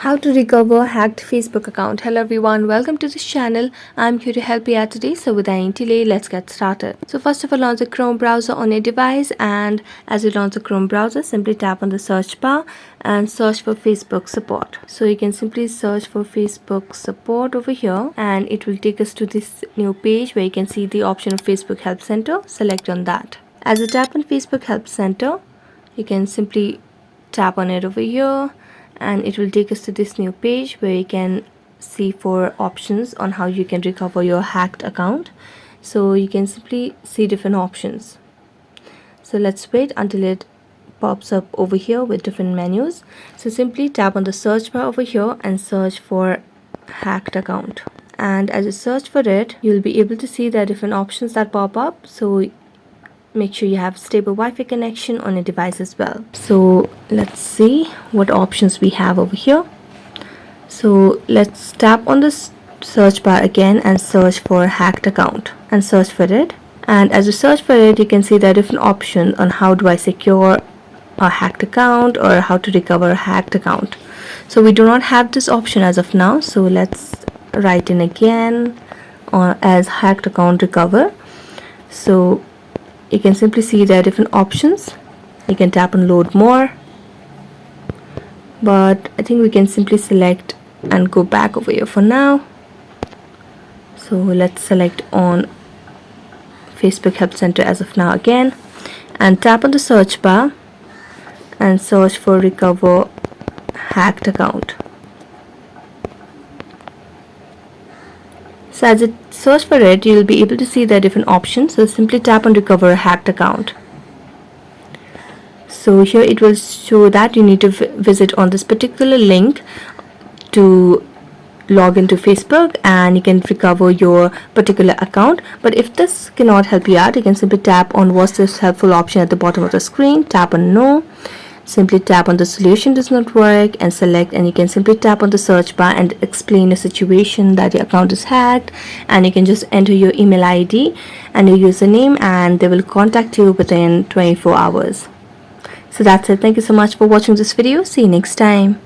How to recover hacked Facebook account. Hello everyone, welcome to this channel. I'm here to help you out today. So without any delay, let's get started. So first of all, launch the Chrome browser on your device, and as you launch the Chrome browser, simply tap on the search bar and search for Facebook support. So you can simply search for Facebook support over here, and it will take us to this new page where you can see the option of Facebook Help Center. Select on that. As you tap on Facebook Help Center, you can simply tap on it over here, and it will take us to this new page where you can see 4 options on how you can recover your hacked account. So you can simply see different options. So let's wait until it pops up over here with different menus. So simply tap on the search bar over here and search for hacked account, and as you search for it, you'll be able to see the different options that pop up. So make sure you have stable Wi-Fi connection on your device as well. So let's see what options we have over here. So let's tap on the search bar again and search for hacked account and search for it. And as you search for it, you can see there are different options on how do I secure a hacked account or how to recover a hacked account. So we do not have this option as of now. So let's write in again as hacked account recover. So you can simply see there are different options. You can tap on load more, but I think we can simply select and go back over here for now. So let's select on Facebook Help Center as of now again, and tap on the search bar and search for recover hacked account. So as you search for it, you'll be able to see the different options. So simply tap on recover a hacked account. So here it will show that you need to visit on this particular link to log into Facebook, and you can recover your particular account. But if this cannot help you out, you can simply tap on what's this helpful option at the bottom of the screen. Tap on no. Simply tap on the solution does not work and select, and you can simply tap on the search bar and explain the situation that your account is hacked, and you can just enter your email ID and your username, and they will contact you within 24 hours. So that's it. Thank you so much for watching this video. See you next time.